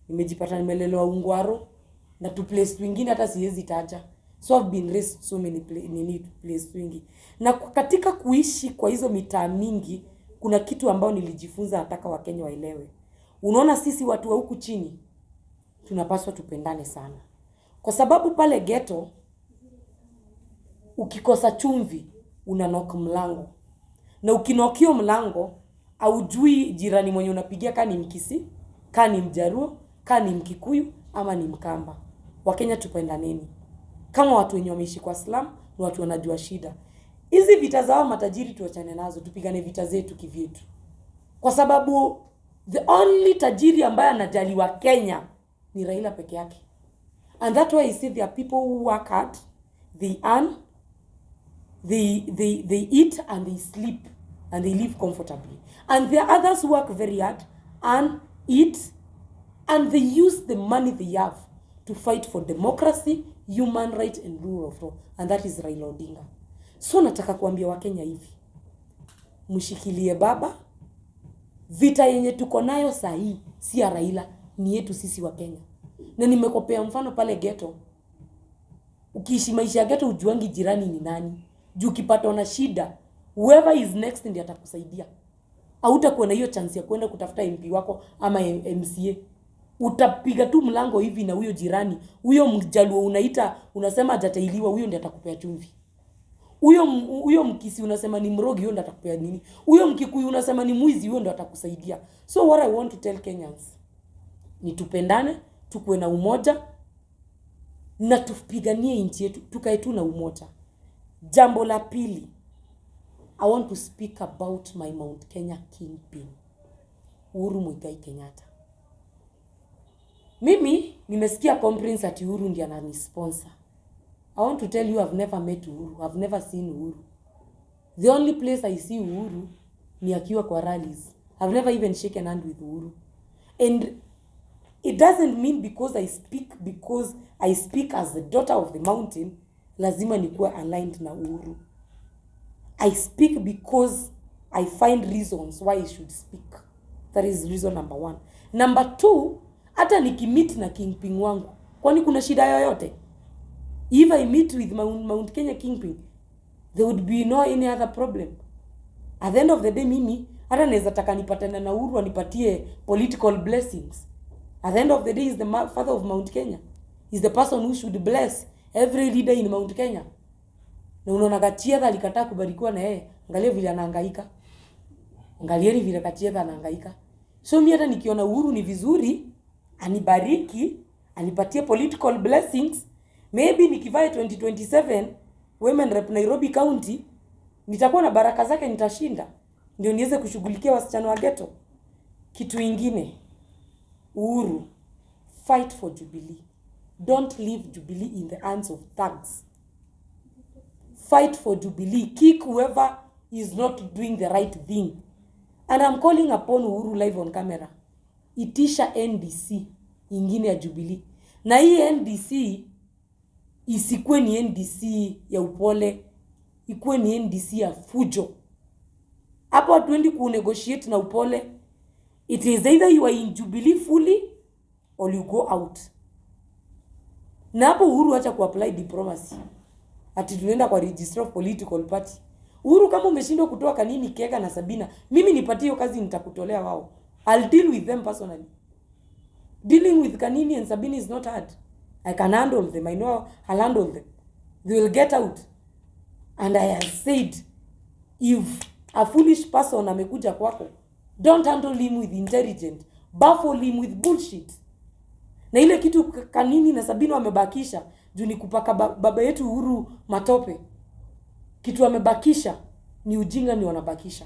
nimejipata nimelelewa Ungwaro na tu place wengine hata siwezi taja. So I've been raised so many place wingi. Na katika kuishi kwa hizo mitaa mingi, kuna kitu ambao nilijifunza nataka Wakenya waelewe. Unaona sisi watu wa huku chini tunapaswa tupendane sana. Kwa sababu pale ghetto ukikosa chumvi unanoka mlango. Na ukinokio mlango Haujui jirani mwenye unapigia kama ni Mkisii, kama ni Mjaruo, kama ni Mkikuyu ama ni Mkamba. Wakenya tupendaneni. Kama watu wenye wameishi kwa slum, ni watu wanajua shida. Hizi vita zao matajiri tuachane nazo, tupigane vita zetu kivyetu. Kwa sababu the only tajiri ambaye anajaliwa Kenya ni Raila peke yake. And that's why I say there are people who work hard, they earn, they eat and they sleep and they live comfortably. And there are others who work very hard, earn, eat, and they use the money they have to fight for democracy, human rights and rule of law. And that is Raila Odinga. So nataka kuambia Wakenya hivi. Mshikilie baba. Vita yenye tuko nayo sahi si ya Raila, ni yetu sisi wa Kenya. Na nimekopea mfano pale ghetto. Ukiishi maisha ya ghetto ujuangi jirani ni nani. Juu ukipata na shida, whoever is next ndiye atakusaidia. Hautakuwa na hiyo chance ya kwenda kutafuta MP wako ama MCA. Utapiga tu mlango hivi na huyo jirani, huyo Mjaluo unaita, unasema hajatailiwa, huyo ndiye atakupea chumvi. Huyo Mkisii unasema ni mrogi, huyo ndiye atakupea nini? Huyo Mkikuyu unasema ni mwizi, huyo ndiye atakusaidia. So what I want to tell Kenyans ni tupendane, tukue na umoja na tupiganie nchi yetu, tukae tu na umoja. Jambo la pili, I want to speak about my Mount Kenya kingpin, Uhuru Muigai Kenyatta. Mimi nimesikia complaints ati Uhuru ndiye ananisponsor. I want to tell you I've never met Uhuru. I've never seen Uhuru. The only place I see Uhuru ni akiwa kwa rallies. I've never even shaken hand with Uhuru. And it doesn't mean because I speak as the daughter of the mountain, lazima nikuwa aligned na Uhuru. I speak because I find reasons why I should speak. That is reason number 1. Number 2, hata nikimit na kingpin wangu, kwani kuna shida yoyote? If I meet with Mount Kenya kingpin, there would be no any other problem. At the end of the day, mimi hata naweza taka nipatane na Uhuru anipatie political blessings. At the end of the day, is the father of Mount Kenya. Is the person who should bless every leader in Mount Kenya. Na unaona Gachagua alikataa kubarikiwa na yeye. Angalia vile anahangaika. Angalieni vile Gachagua anahangaika. So mimi hata nikiona Uhuru ni vizuri, anibariki, anipatie political blessings, maybe nikivai 2027 women rep Nairobi County, nitakuwa na baraka zake, nitashinda. Ndio niweze kushughulikia wasichana wa ghetto. Kitu ingine, Uhuru, fight for Jubilee. Don't leave Jubilee in the hands of thugs. Fight for Jubilee. Kick whoever is not doing the right thing. And I'm calling upon Uhuru live on camera. Itisha NDC ingine ya Jubilee. Na hii NDC isikuwe ni NDC ya upole, ikuwe ni NDC ya fujo. Hapo hatuendi kunegotiate na upole. It is either you are in Jubilee fully or you go out. Na hapo Uhuru acha kuapply diplomacy. Ati tunaenda kwa register of political party. Uhuru, kama umeshindwa kutoa Kanini, Kega na Sabina, mimi nipatie hiyo kazi, nitakutolea wao. I'll deal with them personally. Dealing with Kanini and Sabina is not hard. I can handle them. I know I'll handle them. They will get out. And I have said, if a foolish person amekuja kwako, don't handle him with intelligence. Baffle him with bullshit. Na ile kitu Kanini na Sabina wamebakisha, juu ni kupaka baba yetu Uhuru matope. Kitu wamebakisha ni ujinga, ni wanabakisha.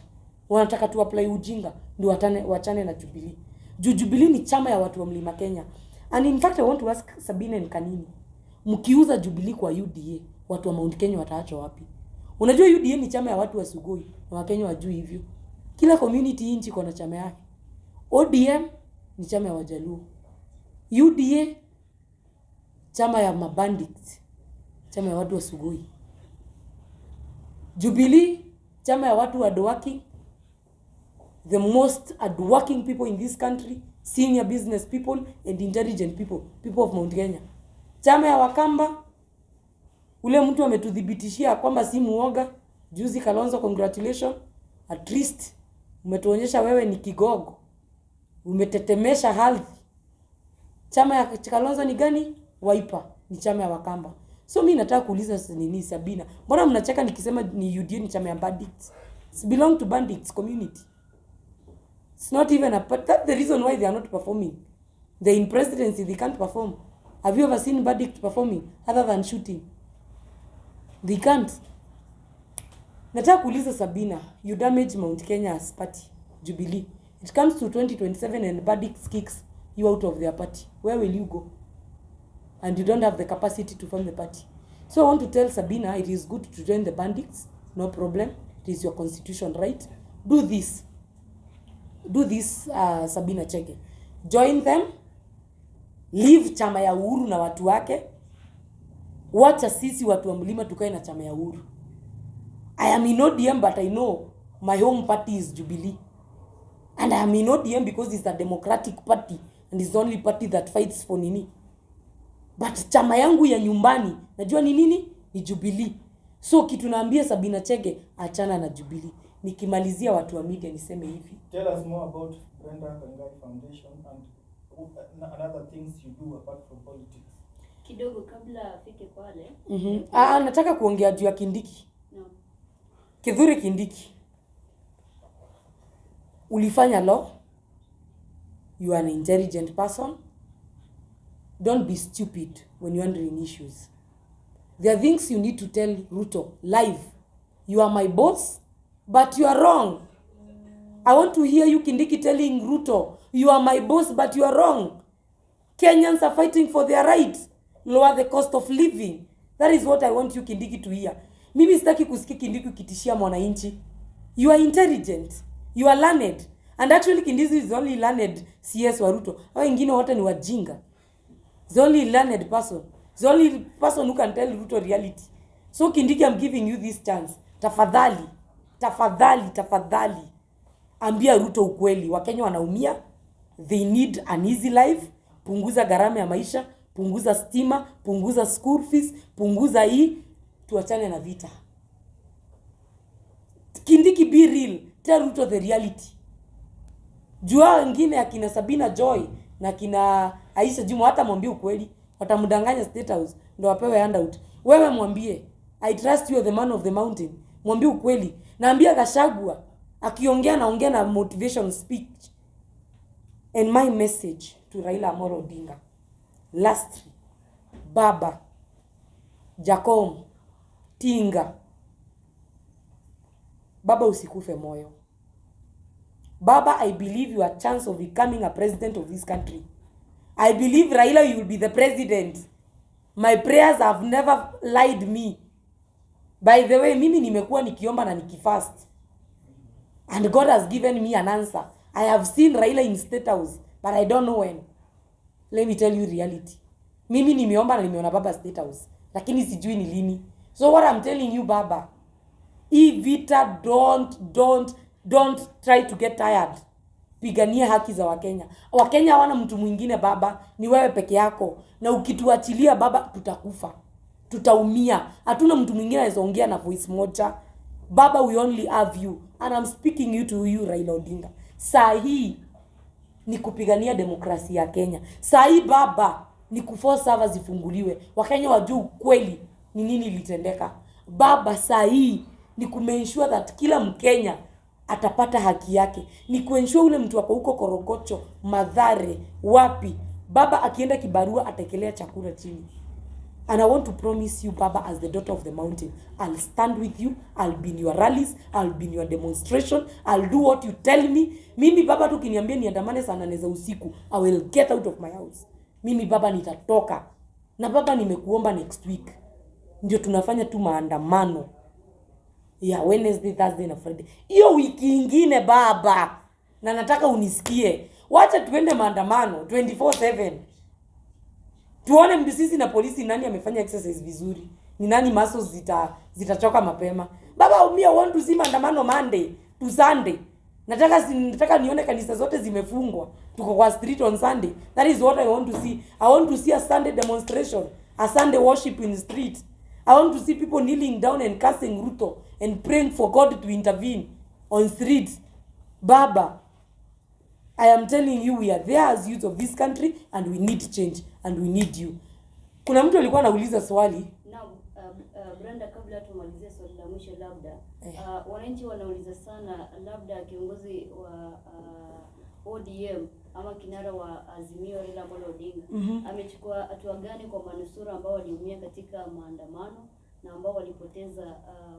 Wanataka tu apply ujinga ndio wachane na Jubilee. Jubilee ni chama ya watu wa Mlima Kenya. And in fact I want to ask Sabina and Kanini, mkiuza Jubilee kwa UDA, watu wa Mount Kenya wataachwa wapi? Unajua UDA ni chama ya watu wa Sugoi, na Wakenya wajui hivyo. Kila community hii nchi iko chama yake. ODM ni chama ya Wajaluo. UDA chama ya mabandits, chama ya watu wa Sugoi. Jubilee chama ya watu hardworking, the most hardworking people in this country, senior business people and intelligent people of Mount Kenya. Chama ya Wakamba, ule mtu ametudhibitishia kwamba si muoga. Juzi Kalonzo, congratulations, at least umetuonyesha wewe ni kigogo, umetetemesha ardhi. Chama ya Kalonzo ni gani? Wiper ni chama ya Wakamba. So mimi nataka kuuliza nini Sabina, mbona mnacheka nikisema ni UDA ni chama ya bandits? It belong to bandits community. It's not even a part. That's the reason why they are not performing. They're in presidency, they can't perform. Have you ever seen verdict performing other than shooting? They can't. Nataka kuuliza Sabina, you damage Mount Kenya's party, Jubilee. It comes to 2027 and verdict kicks you out of their party. Where will you go? And you don't have the capacity to form the party. So I want to tell Sabina, it is good to join the bandits, no problem. It is your constitution right. Do this. Do this, Sabina Chege. Join them. Leave chama ya Uhuru na watu wake. Wacha sisi watu wa mlima tukae na chama ya Uhuru. I am in ODM, but I know my home party is Jubilee. And I am in ODM because it's a democratic party and it's the only party that fights for nini. But chama yangu ya nyumbani, najua ni nini? Ni Jubilee. So kitu naambia Sabina Chege, achana na Jubilee. Nikimalizia watu wa media niseme hivi. Tell us more about Brenda Kangai Foundation and other things you do apart from politics. Kidogo kabla afike pale. Nataka kuongea juu ya Kindiki. No. Kithure Kindiki. Ulifanya law. You are an intelligent person. Don't be stupid when you're handling issues. There are things you need to tell Ruto live. You are my boss, but you are wrong. I want to hear you, Kindiki, telling Ruto, you are my boss, but you are wrong. Kenyans are fighting for their rights. Lower the cost of living. That is what I want you, Kindiki, to hear. Mimi sitaki kusikia Kindiki ukitishia mwananchi. You are intelligent. You are learned. And actually Kindiki is only learned CS wa Ruto. Hao wengine wote ni wajinga. The only learned person. The only person who can tell Ruto reality. So Kindiki, I'm giving you this chance. Tafadhali. Ambia Ruto ukweli. Wakenya wanaumia. They need an easy life. Punguza gharama ya maisha. Punguza stima. Punguza school fees. Punguza hii. Tuachane na vita. Kindiki, be real. Tell Ruto the reality. Jua wengine akina Sabina Joy na kina Aisha Juma hata mwambie ukweli. Watamdanganya State House ndio wapewe handout. Wewe mwambie, I trust you are the man of the mountain. Mwambie ukweli. Naambia Gachagua akiongea naongea na motivation speech. And my message to Raila Amolo Odinga. Lastly, Baba, Jacom, Tinga. Baba, usikufe moyo. Baba, I believe you have a chance of becoming a president of this country. I believe Raila, you will be the president. My prayers have never lied me. By the way, mimi nimekuwa nikiomba na nikifast. And God has given me an answer. I have seen Raila in State House, but I don't know when. Let me tell you reality. Mimi nimeomba na nimeona Baba State House, lakini sijui ni lini. So what I'm telling you, Baba, Vita, don't try to get tired. Pigania haki za Wakenya. Wakenya hawana mtu mwingine Baba, ni wewe peke yako. Na ukituachilia Baba, tutakufa. Tutaumia. Hatuna mtu mwingine anayeongea na voice moja. Baba, we only have you. And I'm speaking you to you, Raila Odinga. Saa hii ni kupigania demokrasia ya Kenya. Saa hii Baba ni kuforce servers zifunguliwe. Wakenya wajue ukweli ni nini litendeka. Baba, saa hii ni kumensure that kila Mkenya atapata haki yake. Ni kuensure ule mtu wako huko Korokocho, Mathare, wapi. Baba akienda kibarua atakelea chakula chini. And I want to promise you, Baba, as the daughter of the mountain, I'll stand with you. I'll be in your rallies. I'll be in your demonstration. I'll do what you tell me. Mimi Baba tu kiniambia niandamane saa 4 za usiku, I will get out of my house. Mimi Baba nitatoka. Na Baba nimekuomba next week. Ndio tunafanya tu maandamano. Yeah, Wednesday, Thursday na Friday. Hiyo wiki ingine Baba. Na nataka unisikie. Wacha tuende maandamano 24/7. Tuone mbisisi na polisi nani amefanya exercise vizuri. Ni nani muscles zitachoka mapema. Baba, I want to see maandamano Monday to Sunday. Nataka nione kanisa zote zimefungwa. Tuko kwa street on Sunday. That is what I want to see. I want to see a Sunday demonstration, a Sunday worship in the street. I want to see people kneeling down and cursing Ruto and praying for God to intervene on streets. Baba, I am telling you, we are there as youth of this country and we need change and we need you. Kuna mtu alikuwa anauliza swali. Now, Brenda, kabla tumalizie swali la mwisho labda, wananchi wanauliza sana labda kiongozi wa ODM ama kinara wa Azimio Raila Amolo Odinga amechukua hatua gani kwa manusura ambao waliumia katika maandamano na ambao walipoteza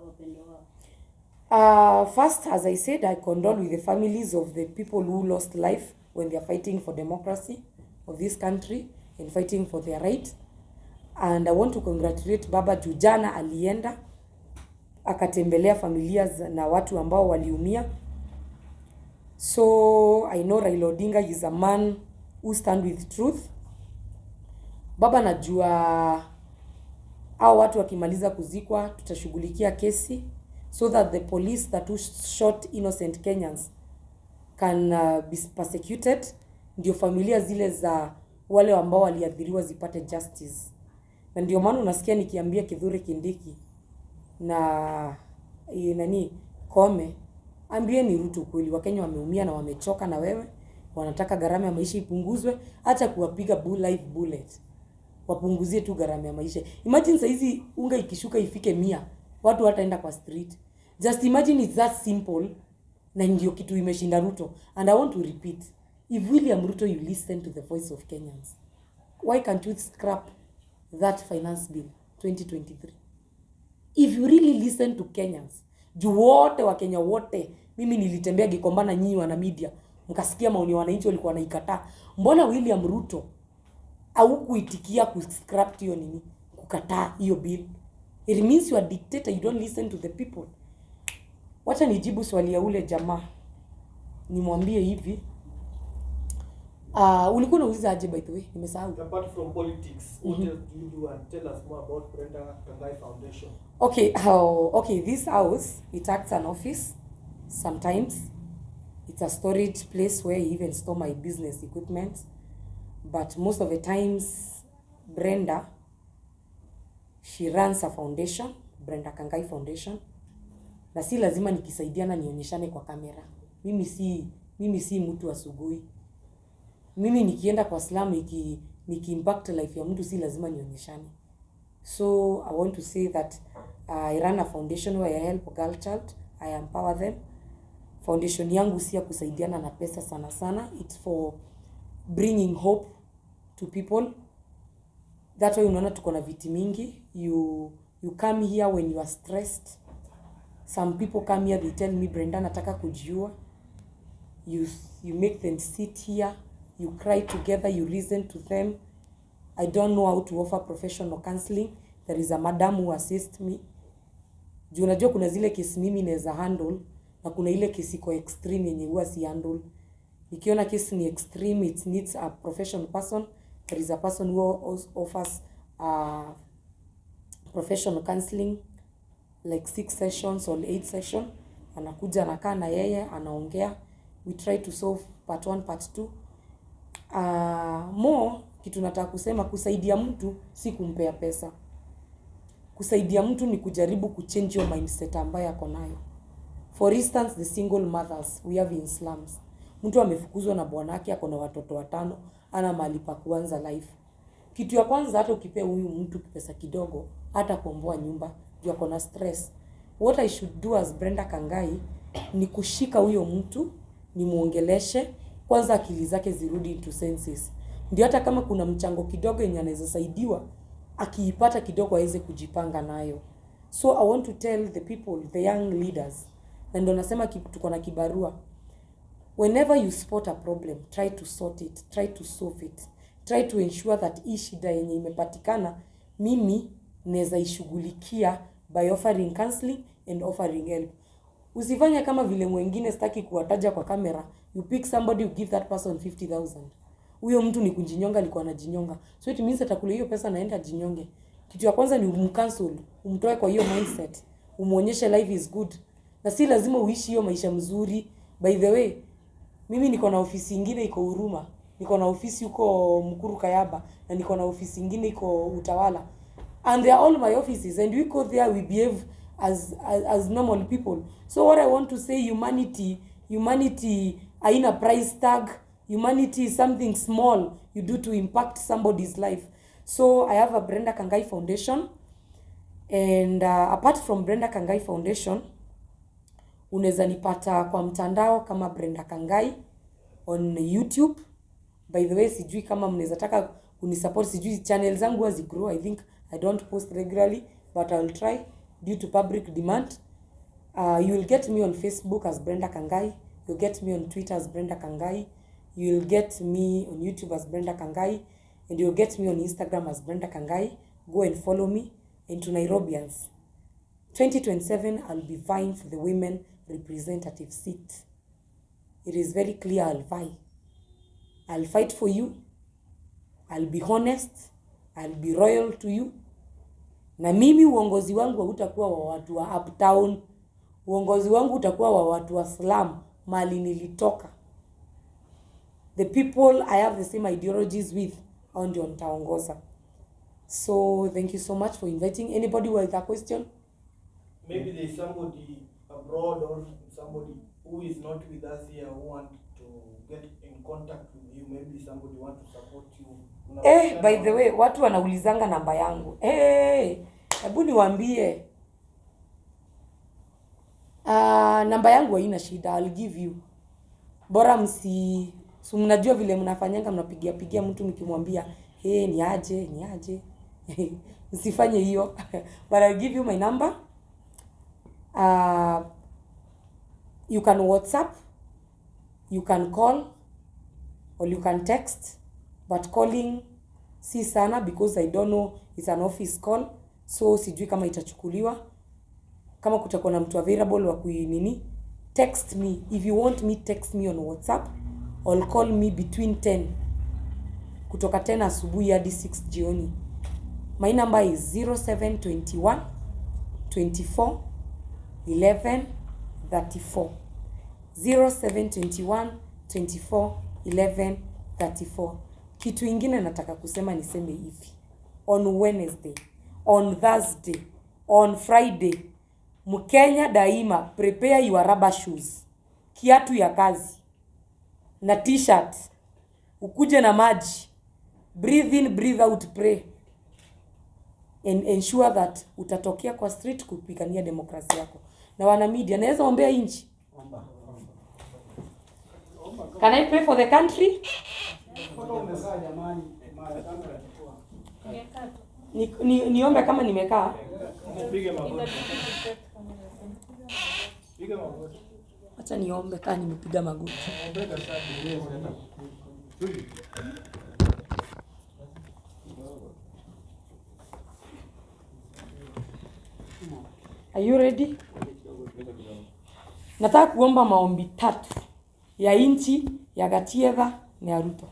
wapendwa wao? First, as I said, I condole with the families of the people who lost life when they are fighting for democracy of this country and fighting for their right. And I want to congratulate Baba Jujana alienda akatembelea familia na watu ambao waliumia. So I know Raila Odinga is a man who stand with truth. Baba najua hao watu wakimaliza kuzikwa tutashughulikia kesi so that the police that shot innocent Kenyans can be persecuted, ndio familia zile za wale ambao waliadhiriwa zipate justice. Na ndio maana unasikia nikiambia Kithure Kindiki na Kome, ambieni Ruto kweli, Wakenya wameumia na wamechoka na wewe, wanataka gharama ya maisha ipunguzwe, hata kuwapiga live bullet. Wapunguzie tu gharama ya maisha. Imagine saizi unga ikishuka ifike 100, watu wataenda kwa street. Just imagine it's that simple, na ndio kitu imeshinda Ruto. And I want to repeat, if William Ruto you listen to the voice of Kenyans, why can't you scrap that finance bill 2023? If you really listen to Kenyans, juu wote wa Kenya wote, mimi nilitembea Gikomba na nyinyi wana media, mkasikia maoni wananchi walikuwa wanaikataa. Mbona William Ruto au kuitikia kuscrap hiyo nini, kukataa hiyo bill? It means you are dictator, you don't listen to the people. Wacha nijibu swali ya ule jamaa. Nimwambie hivi. Ulikuwa unauliza aje by the way? Nimesahau. Apart from politics, what else do you do, and tell us more about Brenda Kangai Foundation? Okay, this house, it acts an office. Sometimes it's a storage place where I even store my business equipment. But most of the times, Brenda, she runs a foundation, Brenda Kangai Foundation. Na si lazima nikisaidiana nionyeshane kwa kamera. Mimi si mtu asugui. Mimi nikienda kwa slum impact life ya mtu si lazima nionyeshane. So I want to say that I run a foundation where I help girl child, I empower them. Foundation yangu si ya kusaidiana na pesa sana sana. It's for bringing hope to people. That's why unaona tuko na viti mingi. You come here when you are stressed. Some people come here, they tell me, Brenda, nataka kujiua. You make them sit here. You cry together, you listen to them. I don't know how to offer professional counseling. There is a madam who assists me. Juu unajua kuna zile kesi mimi naweza handle na kuna ile kesi kwa extreme yenye huwa si handle. Nikiona kesi ni extreme, it needs a professional person. There is a person who offers professional counseling like 6 sessions or 8 sessions. Anakuja anakaa na yeye, anaongea. We try to solve part 1, part 2. More kitu nataka kusema, kusaidia mtu si kumpea pesa. Kusaidia mtu ni kujaribu kuchange your mindset ambayo yako nayo. For instance, the single mothers we have in slums. Mtu amefukuzwa na bwanake, ako na watoto 5, ana mahali pa kuanza life. Kitu ya kwanza, hata ukipea huyu mtu pesa kidogo, hata kuomboa nyumba, juu ako na stress. What I should do as Brenda Kangai ni kushika huyo mtu, ni muongeleshe, kwanza akili zake zirudi into senses. Ndio hata kama kuna mchango kidogo yenye anaweza saidiwa, akiipata kidogo aweze kujipanga nayo. So I want to tell the people, the young leaders, na ndio nasema tuko na kibarua. Whenever you spot a problem, try to sort it, try to solve it. Try to ensure that hii shida yenye imepatikana, mimi naweza ishughulikia by offering counseling and offering help. Usifanye kama vile mwingine, sitaki kuwataja kwa kamera, you pick somebody, you give that person 50,000. Huyo mtu ni kujinyonga, alikuwa anajinyonga. So it means atakula hiyo pesa naenda jinyonge. Kitu ya kwanza ni umcancel, umtoe kwa hiyo mindset, umuonyeshe life is good. Na si lazima uishi hiyo maisha mzuri. By the way, mimi niko na ofisi nyingine iko Huruma, niko na ofisi huko Mkuru Kayaba, na niko na ofisi nyingine iko Utawala. And they are all my offices, and we go there, we behave as normal people. So what I want to say, humanity haina price tag. Humanity is something small you do to impact somebody's life. So I have a Brenda Kangai Foundation, and apart from Brenda Kangai Foundation, unaweza nipata kwa mtandao kama Brenda Kangai on YouTube. By the way, sijui kama mnaweza taka kunisupport, sijui channel zangu as grow. I think I don't post regularly, but I'll try due to public demand. You will get me on Facebook as Brenda Kangai. You'll get me on Twitter as Brenda Kangai. You'll get me on YouTube as Brenda Kangai. And you'll get me on Instagram as Brenda Kangai. Go and follow me. And to Nairobians, 2027, I'll be vying for the women representative seat. It is very clear I'll vie. I'll fight for you. I'll be honest. I'll be loyal to you. Na mimi uongozi wangu hautakuwa wa watu wa uptown. Uongozi wangu utakuwa wa watu wa slum, mali nilitoka. The people I have the same ideologies with, hao ndio nitaongoza. So thank you so much for inviting. Anybody with a question? Maybe there's somebody abroad or somebody who is not with us here who want to get in contact with you. Maybe somebody want to support you. By the way, watu wanaulizanga namba yangu. Hebu niwaambie. Namba yangu haina shida, I'll give you. Bora so mnajua vile mnafanyanga, mnapigia mtu mkimwambia, ni aje. Msifanye hiyo. But I'll give you my number. You can WhatsApp, you can call, or you can text. But calling si sana because I don't know, it's an office call. So sijui kama itachukuliwa. Kama kutakuwa na mtu available wa kuinini, text me. If you want me, text me on WhatsApp or call me between 10. Kutoka 10 asubuhi hadi 6 jioni. My number is 0721 24 11 34. 0721 24 11 34. Kitu ingine nataka kusema niseme hivi. On Wednesday, on Thursday, on Friday, Mkenya daima, prepare your rubber shoes, kiatu ya kazi, na t-shirt, ukuje na maji, breathe in, breathe out, pray, and ensure that utatokea kwa street kupigania demokrasia yako. Na wana media, naweza ombea nchi? Can I pray for the country? Niombe kama nimekaa. Acha niombe kama nimepiga magoti. Are you ready? Nataka kuomba maombi 3 ya inchi, ya Gatietha na ya Ruto.